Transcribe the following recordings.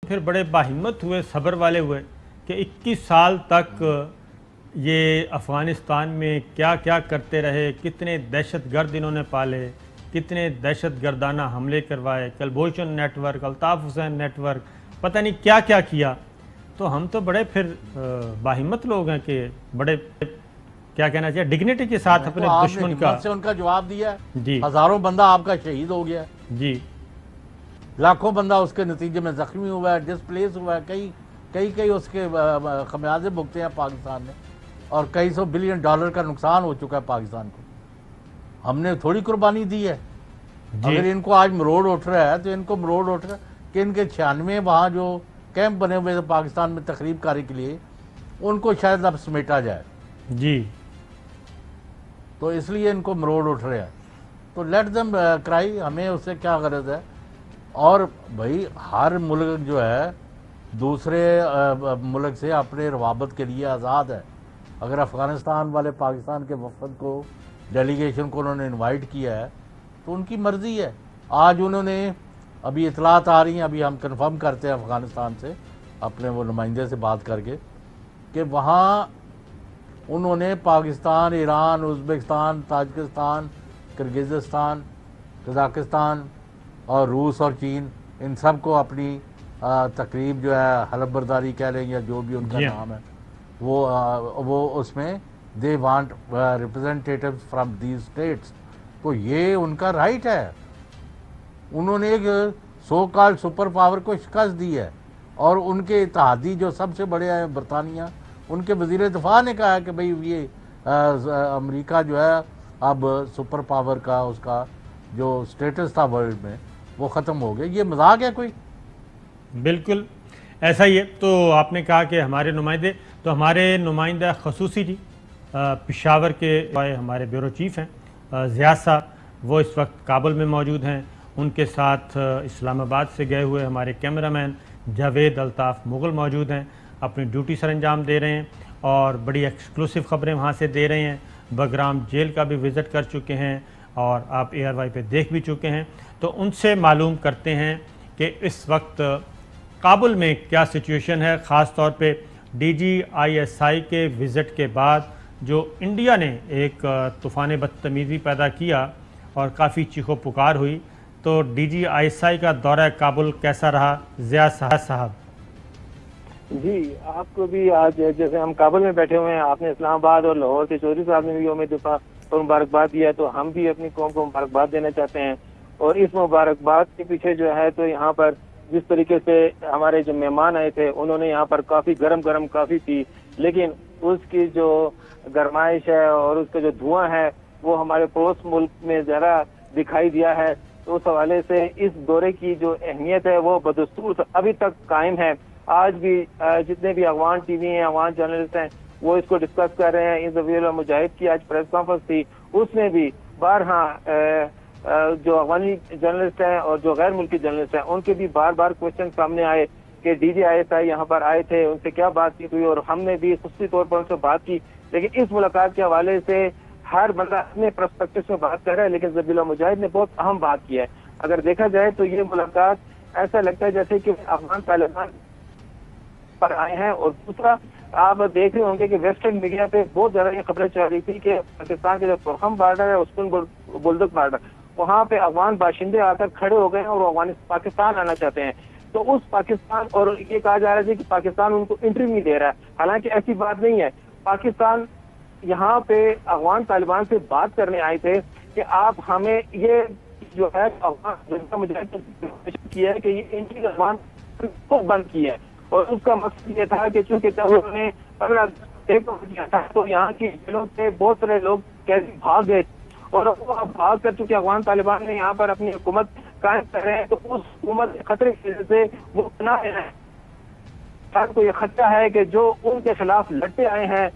پھر بڑے باہمت ہوئے، صبر والے ہوئے کہ 21 سال تک یہ افغانستان میں کیا کیا کرتے رہے، کتنے دہشت گرد انہوں نے پالے، کتنے دہشت گردانہ حملے کروائے، Kulbhushan net work, Altaf Hussain net work, پتہ نہیں کیا کیا کیا. تو ہم تو بڑے پھر باہمت لوگ ہیں کہ بڑے کیا کہنا چاہیے ڈگنیٹی کے ساتھ اپنے دشمن کا سے ان کا جواب دیا. جی ہزاروں بندہ آپ کا شہید ہو گیا، جی لاکھوں بندہ اس کے نتیجے میں زخمی ہوا ہے، ڈسپلیس ہوا ہے، کئی اس کے خمیازے بھگتے ہیں پاکستان نے، اور کئی سو بلین ڈالر کا نقصان ہو چکا ہے پاکستان کو. ہم نے تھوڑی قربانی دی ہے. اگر ان کو آج مروڑ اٹھ رہا ہے تو ان کو مروڑ اٹھ رہا ہے کہ ان کے 96 وہاں جو کیمپ بنے ہوئے تھے پاکستان میں تخریب کاری کے لیے، ان کو شاید اب سمیٹا جائے. جی تو اس لیے ان کو مروڑ اٹھ رہے ہیں. تو لیٹ دم کرائی، ہمیں اس سے کیا غرض ہے. اور بھائی ہر ملک جو ہے دوسرے ملک سے اپنے روابط کے لیے آزاد ہے. اگر افغانستان والے پاکستان کے وفد کو، ڈیلیگیشن کو انہوں نے انوائٹ کیا ہے تو ان کی مرضی ہے. آج انہوں نے ابھی اطلاعات آ رہی ہیں، ابھی ہم کنفرم کرتے ہیں افغانستان سے اپنے وہ نمائندے سے بات کر کے، کہ وہاں انہوں نے پاکستان، ایران، ازبکستان، تاجکستان، کرگزستان، قزاقستان اور روس اور چین، ان سب کو اپنی تقریب جو ہے حلف برداری کہہ لیں یا جو بھی ان کا نام ہے، وہ اس میں they want representatives from these states. تو یہ ان کا رائٹ ہے. انہوں نے ایک سو کال سپر پاور کو شکست دی ہے، اور ان کے اتحادی جو سب سے بڑے ہیں برطانیہ، ان کے وزیر دفاع نے کہا ہے کہ بھئی یہ امریکہ جو ہے اب سپر پاور کا اس کا جو سٹیٹس تھا ورلڈ میں وہ ختم ہو گیا. یہ مذاق ہے کوئی؟ بالکل ایسا ہی ہے. تو آپ نے کہا کہ ہمارے نمائندے، تو ہمارے نمائندہ خصوصی جی پشاور کے ہمارے بیورو چیف ہیں ضیاء صاحب، وہ اس وقت کابل میں موجود ہیں. ان کے ساتھ اسلام آباد سے گئے ہوئے ہمارے کیمرہ مین جاوید الطاف مغل موجود ہیں، اپنی ڈیوٹی سر انجام دے رہے ہیں اور بڑی ایکسکلوسیو خبریں وہاں سے دے رہے ہیں. بگرام جیل کا بھی وزٹ کر چکے ہیں اور آپ اے آر وائی پہ دیکھ بھی چکے ہیں. تو ان سے معلوم کرتے ہیں کہ اس وقت کابل میں کیا سچویشن ہے، خاص طور پہ D G I S I کے وزٹ کے بعد جو انڈیا نے ایک طوفان بدتمیزی پیدا کیا اور کافی چیخو پکار ہوئی. تو D G I S I کا دورہ کابل کیسا رہا ضیاء صاحب؟ جی آپ کو بھی آج جیسے ہم کابل میں بیٹھے ہوئے ہیں، آپ نے اسلام آباد اور لاہور سے چودھری صاحب نے بھی یوم دفاع پر مبارکباد دیا، تو ہم بھی اپنی قوم کو مبارکباد دینا چاہتے ہیں. اور اس مبارکباد کے پیچھے جو ہے تو یہاں پر جس طریقے سے ہمارے جو مہمان آئے تھے انہوں نے یہاں پر کافی گرم کافی پی، لیکن اس کی جو گرمائش ہے اور اس کا جو دھواں ہے وہ ہمارے پڑوس ملک میں زیادہ دکھائی دیا ہے. تو اس حوالے سے اس دورے کی جو اہمیت ہے وہ بدستور ابھی تک قائم ہے. آج بھی جتنے بھی افغان ٹی وی ہیں، افغان جرنلسٹ ہیں، وہ اس کو ڈسکس کر رہے ہیں. ذبیح اللہ مجاہد کی آج پریس کانفرنس تھی، اس میں بھی بارہا جو افغانی جرنلسٹ ہیں اور جو غیر ملکی جرنلسٹ ہیں ان کے بھی بار کوشچن سامنے آئے کہ D G I S I یہاں پر آئے تھے، ان سے کیا بات چیت ہوئی، اور ہم نے بھی خصوصی طور پر ان سے بات کی. لیکن اس ملاقات کے حوالے سے ہر بندہ اپنے پرسپیکٹو سے بات کر رہا ہے، لیکن ذبیح اللہ مجاہد نے بہت اہم بات کی ہے. اگر دیکھا جائے تو یہ ملاقات ایسا لگتا ہے جیسے کہ افغان طالبان پر آئے ہیں. اور دوسرا آپ دیکھ رہے ہوں گے کہ ویسٹرن میڈیا پہ بہت زیادہ یہ خبریں چل رہی تھی کہ پاکستان کے جو تورخم بارڈر ہے، اسکن بلدک بارڈر، وہاں پہ افغان باشندے آ کر کھڑے ہو گئے ہیں اور پاکستان آنا چاہتے ہیں. تو اس پاکستان، اور یہ کہا جا رہا ہے کہ پاکستان ان کو انٹری نہیں دے رہا ہے، حالانکہ ایسی بات نہیں ہے. پاکستان یہاں پہ افغان طالبان سے بات کرنے آئے تھے کہ آپ ہمیں یہ جو ہے افغان جنتا مجاہد کیا ہے کہ یہ انٹری افغان کو بند کی ہے. اور اس کا مقصد یہ تھا کہ چونکہ جب انہوں نے 15 دیا تھا تو یہاں کی جیلوں سے بہت سارے لوگ قیدی بھاگ گئے، اور وہ بھاگ کر چونکہ افغان طالبان نے یہاں پر اپنی حکومت قائم کر رہے ہیں تو اس حکومت کے خطرے کی وجہ سے وہ پناہ لے رہے ہیں. کو یہ خطرہ ہے کہ جو ان کے خلاف لڑتے آئے ہیں،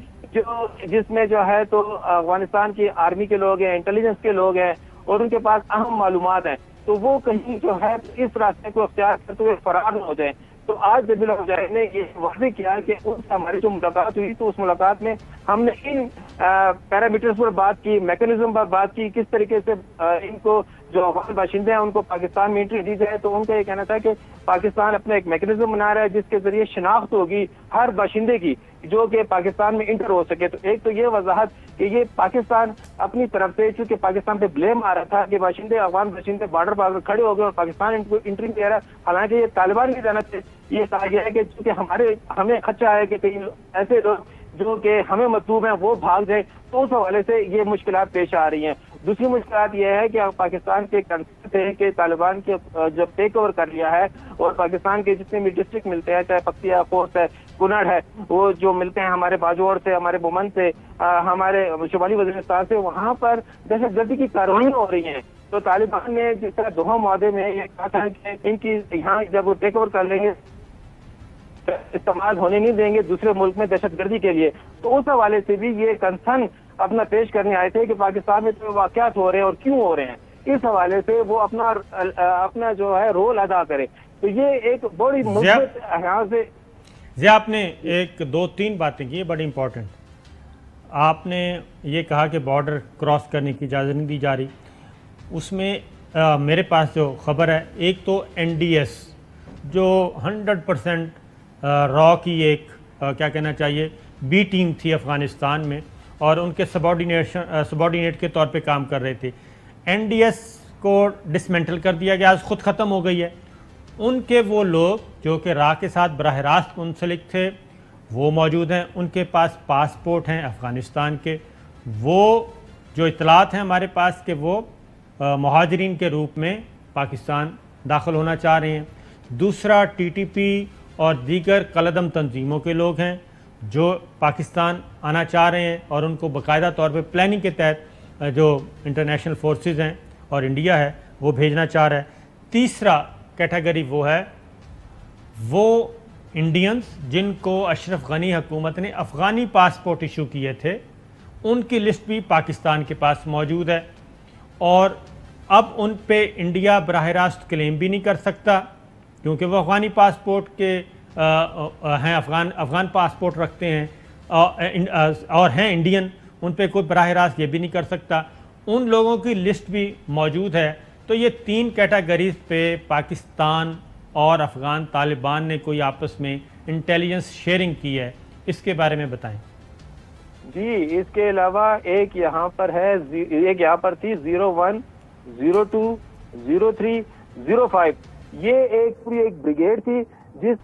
جس میں جو ہے تو افغانستان کی آرمی کے لوگ ہیں، انٹیلیجنس کے لوگ ہیں، اور ان کے پاس اہم معلومات ہیں، تو وہ کہیں جو ہے اس راستے کو اختیار کرتے ہوئے فرار نہ ہو جائیں. تو آج ذبیح اللہ مجاہد نے یہ واضح کیا کہ ان سے ہماری جو ملاقات ہوئی تو اس ملاقات میں ہم نے ان पैरामीटर्स पर बात की, मैकेनिज्म पर बात की, किस तरीके से इनको जो अफगान बाशिंदे हैं उनको पाकिस्तान में एंट्री दी जाए। तो उनका ये कहना था कि पाकिस्तान अपना एक मैकेनिज्म बना रहा है जिसके जरिए शनाख्त होगी हर बाशिंदे की जो कि पाकिस्तान में इंटर हो सके। तो एक तो ये वजाहत कि ये पाकिस्तान अपनी तरफ से, चूंकि पाकिस्तान पे ब्लेम आ रहा था कि बाशिंदे, अफगान बाशिंदे बॉर्डर पर खड़े हो गए और पाकिस्तान इनको एंट्री दे रहा है, हालांकि ये तालिबान की जानब से ये कहा गया है कि चूंकि हमें खदशा है कि कहीं ऐसे लोग जो कि हमें मतलूब हैं वो भाग जाए, तो उस हवाले से ये मुश्किलात पेश आ रही हैं। दूसरी मुश्किलात ये है कि पाकिस्तान के कंसर्न थे कि तालिबान के जब टेक ओवर कर लिया है और पाकिस्तान के जितने भी डिस्ट्रिक्ट मिलते हैं, चाहे पक्तिया, खोस्त है, कुनड़ है, वो जो मिलते हैं हमारे बाजौर से, हमारे बुमन से, हमारे शुमाली वज़ीरिस्तान से, वहाँ पर दहशतगर्दी की कार्रवाई हो रही हैं। तो तालिबान ने जिस तरह दोहा मुआहदे में ये कहा था कि इनकी यहाँ जब वो टेक ओवर कर लेंगे इस्तेमाल होने नहीं देंगे दूसरे मुल्क में दहशतगर्दी के लिए, तो उस हवाले से भी ये कंसर्न अपना पेश करने आए थे कि पाकिस्तान में तो वाक़यात हो रहे हैं और क्यों हो रहे हैं, इस हवाले से वो अपना जो है रोल अदा करे। तो ये एक बड़ी मुद्दत यहाँ से ज़िया, आपने एक दो तीन बातें की बड़ी इंपॉर्टेंट। आपने ये कहा कि बॉर्डर क्रॉस करने की इजाज़त नहीं दी जा रही। उसमें मेरे पास जो खबर है, एक तो NDS जो 100% रॉ की एक क्या कहना चाहिए बी टीम थी अफ़गानिस्तान में और उनके सबॉर्डिनेट के तौर पे काम कर रहे थे। NDS को डिसमेंटल कर दिया गया, आज ख़ुद ख़त्म हो गई है। उनके वो लोग जो कि रा के साथ बराह रास्त मुंसलिक थे वो मौजूद हैं, उनके पास पासपोर्ट हैं अफ़गानिस्तान के। वो जो इतलात हैं हमारे पास कि वो मुहाजिरीन के रूप में पाकिस्तान दाखिल होना चाह रहे हैं। दूसरा TTP और दीगर कलदम तंजीमों के लोग हैं जो पाकिस्तान आना चाह रहे हैं और उनको बाकायदा तौर पे प्लानिंग के तहत जो इंटरनेशनल फोर्सेस हैं और इंडिया है वो भेजना चाह रहा है। तीसरा कैटेगरी वो है वो इंडियंस जिनको अशरफ गनी हुकूमत ने अफ़गानी पासपोर्ट इशू किए थे, उनकी लिस्ट भी पाकिस्तान के पास मौजूद है और अब उन पे इंडिया बराह रास्त क्लेम भी नहीं कर सकता क्योंकि वो अफ़गानी पासपोर्ट के हैं, अफ़गान पासपोर्ट रखते हैं और हैं इंडियन, उन पे कोई बराह रास्त ये भी नहीं कर सकता। उन लोगों की लिस्ट भी मौजूद है। तो ये तीन कैटेगरीज पे पाकिस्तान और अफ़गान तालिबान ने कोई आपस में इंटेलिजेंस शेयरिंग की है, इसके बारे में बताएं। जी, इसके अलावा एक यहाँ पर है, एक यहाँ पर थी 01, 02, 03, 05। ये एक पूरी एक ब्रिगेड थी जिस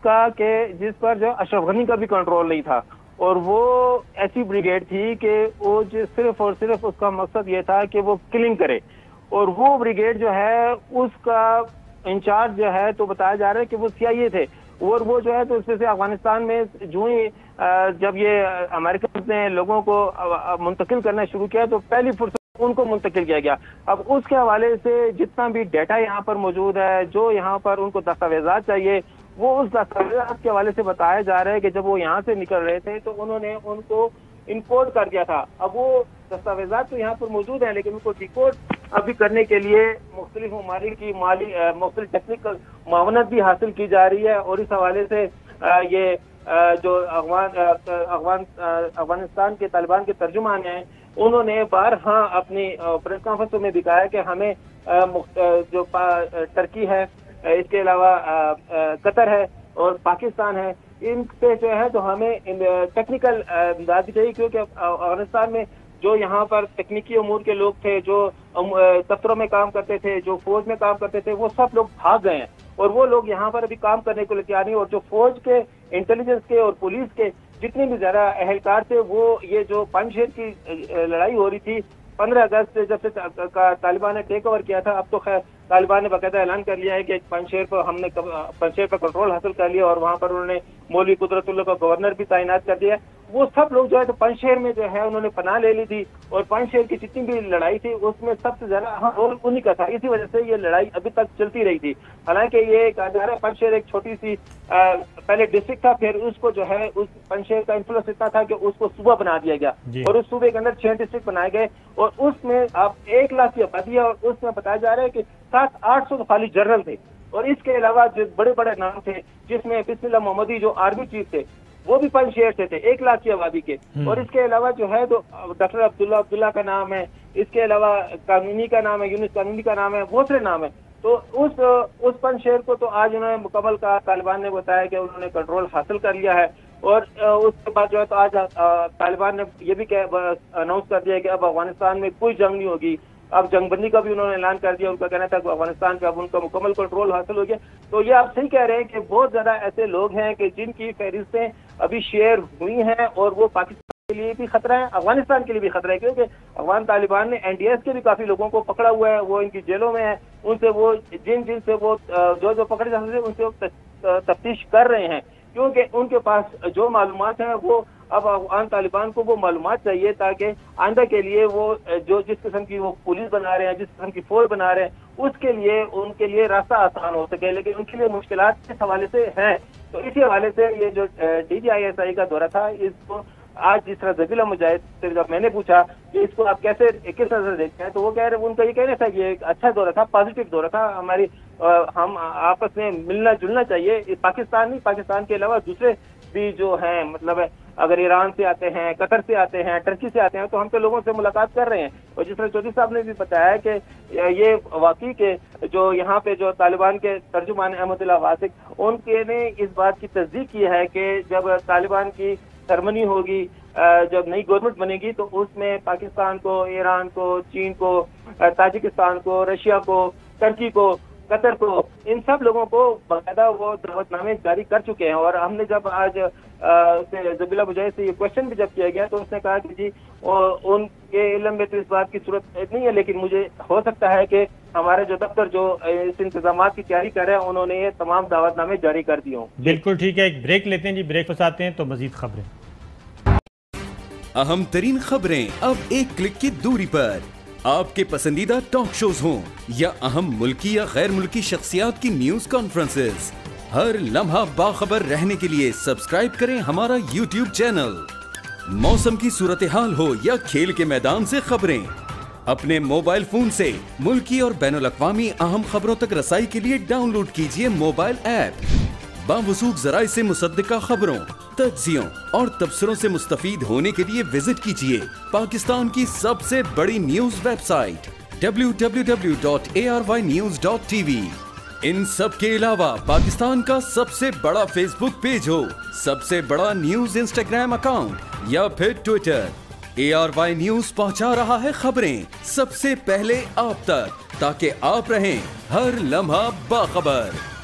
पर जो अशरफ गनी का भी कंट्रोल नहीं था और वो ऐसी ब्रिगेड थी कि वो जो सिर्फ और सिर्फ उसका मकसद ये था कि वो किलिंग करे। और वो ब्रिगेड जो है उसका इंचार्ज जो है तो बताया जा रहा है कि वो CIA थे और वो जो है तो इससे अफगानिस्तान में जो ही जब ये अमेरिकन ने लोगों को मुंतकिल करना शुरू किया तो पहली फुर्सत उनको मुंतकिल किया गया। अब उसके हवाले से जितना भी डाटा यहाँ पर मौजूद है, जो यहाँ पर उनको दस्तावेजात चाहिए, वो उस दस्तावेजात के हवाले से बताया जा रहा है कि जब वो यहाँ से निकल रहे थे तो उन्होंने उनको इनकोड कर दिया था। अब वो दस्तावेजात तो यहाँ पर मौजूद हैं लेकिन उनको डिकोड अभी करने के लिए मुख्तलिफ ममालिक की मुख्तलिफ टेक्निकल मावनत भी हासिल की जा रही है और इस हवाले से ये जो अफगानिस्तान के तालिबान के तर्जुमान हैं उन्होंने बारहा अपनी प्रेस कॉन्फ्रेंस में भी कहा है कि हमें जो टर्की है, इसके अलावा कतर है और पाकिस्तान है, इन पे जो है तो हमें टेक्निकल इमदाद भी चाहिए क्योंकि अफगानिस्तान में जो यहाँ पर तकनीकी उमूर के लोग थे, जो दफ्तरों में काम करते थे, जो फौज में काम करते थे, वो सब लोग भाग गए हैं और वो लोग यहाँ पर अभी काम करने को तैयार नहीं। और जो फौज के, इंटेलिजेंस के और पुलिस के जितने भी ज़्यादा अहलकार थे वो ये जो पंजशेर की लड़ाई हो रही थी 15 अगस्त से जब से तालिबान ने टेक ओवर किया था, अब तो खैर तालिबान ने बाकायदा ऐलान कर लिया है कि पंजशेर पर कंट्रोल हासिल कर लिया और वहाँ पर उन्होंने मौलवी कुदरतुल्लाह का गवर्नर भी तैनात कर दिया। वो सब लोग जो है तो पंजशेर में जो है उन्होंने पनाह ले ली थी और पंजशेर की जितनी भी लड़ाई थी उसमें सबसे ज्यादा रोल उन्हीं का था। इसी वजह से ये लड़ाई अभी तक चलती रही थी। हालांकि ये कहा जा रहा है पंजशेर एक छोटी सी पहले डिस्ट्रिक्ट था, फिर उसको जो है उस पंजशेर का इन्फ्लुएंस इतना था कि उसको सूबा बना दिया गया और उस सूबे के अंदर 6 डिस्ट्रिक्ट बनाए गए और उसमें आप 1 लाख की आबादी है और उसमें बताया जा रहा है कि 700-800 खाली जनरल थे और इसके अलावा जो बड़े बड़े नाम थे जिसमें बिस्मिल्लाह मोहम्मदी जो आर्मी चीफ थे वो भी 5 शेर से थे 1 लाख की आबादी के। और इसके अलावा जो है तो डॉक्टर अब्दुल्ला का नाम है, इसके अलावा कानूनी का नाम है, यूनुस कानूनी का नाम है, बहुत से नाम है। तो उस 5 शेर को तो आज उन्होंने मुकम्मल का तालिबान ने बताया कि उन्होंने कंट्रोल हासिल कर लिया है। और उसके बाद जो है तो आज तालिबान ने ये भी अनाउंस कर दिया है कि अब अफगानिस्तान में कोई जंग नहीं होगी। अब जंगबंदी का भी उन्होंने ऐलान कर दिया। उनका कहना था कि अफगानिस्तान पे अब उनका मुकम्मल कंट्रोल हासिल हो गया। तो ये आप सही कह रहे हैं कि बहुत ज्यादा ऐसे लोग हैं कि जिनकी फहरिस्तें अभी शेयर हुई हैं और वो पाकिस्तान के लिए भी खतरा है, अफगानिस्तान के लिए भी खतरा है, क्योंकि अफगान तालिबान ने NDS के भी काफी लोगों को पकड़ा हुआ है, वो इनकी जेलों में है। उनसे वो जिन से वो जो पकड़े जा सकते उनसे वो तफ्तीश कर रहे हैं, क्योंकि उनके पास जो मालूमात है वो अब अफगान तालिबान को वो मालूमात चाहिए ताकि आइंदा के लिए वो जो जिस किस्म की वो पुलिस बना रहे हैं, जिस किस्म की फौज बना रहे हैं, उसके लिए उनके लिए रास्ता आसान हो सके। लेकिन उनके लिए मुश्किलात इस हवाले से हैं। तो इसी हवाले से ये जो DGISI का दौरा था, इसको आज जिस तरह ज़बीला मुजाहिद से जब मैंने पूछा कि इसको आप कैसे किस तरह से देखते हैं, तो वो कह रहे, उनका ये कहना था कि एक अच्छा दौरा था, पॉजिटिव दौरा था। हम आपस में मिलना जुलना चाहिए। पाकिस्तान नहीं, पाकिस्तान के अलावा दूसरे भी जो हैं, मतलब अगर ईरान से आते हैं, कतर से आते हैं, टर्की से आते हैं, तो हम तो लोगों से मुलाकात कर रहे हैं। और जिस तरह चौधरी साहब ने भी बताया कि ये वाकई के जो यहाँ पे जो तालिबान के तर्जुमान अहमदुल्ला वासिक, उनके ने इस बात की तस्दीक की है कि जब तालिबान की सेरेमनी होगी, जब नई गवर्नमेंट बनेगी, तो उसमें पाकिस्तान को, ईरान को, चीन को, ताजिकिस्तान को, रशिया को, टर्की को, कतर को, इन सब लोगों को बाकायदा वो दावतनामे जारी कर चुके हैं। और हमने जब आज ज़बीला मुजाहिद से ये क्वेश्चन भी जब किया गया, तो उसने कहा कि जी उनके इल्म में तो इस बात की जरूरत नहीं है, लेकिन मुझे हो सकता है कि हमारे जो दफ्तर जो इस इंतजाम की तैयारी कर रहे हैं, उन्होंने ये तमाम दावतनामे जारी कर दिए हों। बिल्कुल ठीक है, एक ब्रेक लेते हैं जी, ब्रेक पर आते हैं तो मजीद खबरें। अहम तरीन खबरें अब एक क्लिक की दूरी पर। आपके पसंदीदा टॉक शोज हों या अहम मुल्की या गैर मुल्की शख्सियात की न्यूज कॉन्फ्रेंसेस, हर लम्हा बाखबर रहने के लिए सब्सक्राइब करें हमारा YouTube चैनल। मौसम की सूरत हाल हो या खेल के मैदान से खबरें, अपने मोबाइल फोन से मुल्की और बैनुल अक़वामी अहम खबरों तक रसाई के लिए डाउनलोड कीजिए मोबाइल ऐप। बावसूख ज़राए से मुसद्दिका खबरों, तज्ज़ियों और तबसरों से मुस्तफीद होने के लिए विजिट कीजिए पाकिस्तान की सबसे बड़ी न्यूज वेबसाइट www.arYnews.tv। इन सब के अलावा पाकिस्तान का सबसे बड़ा फेसबुक पेज हो, सबसे बड़ा न्यूज इंस्टाग्राम अकाउंट या फिर ट्विटर, ARY न्यूज पहुंचा रहा है खबरें सबसे पहले आप तक, ताकि आप रहें हर लम्हा बाखबर।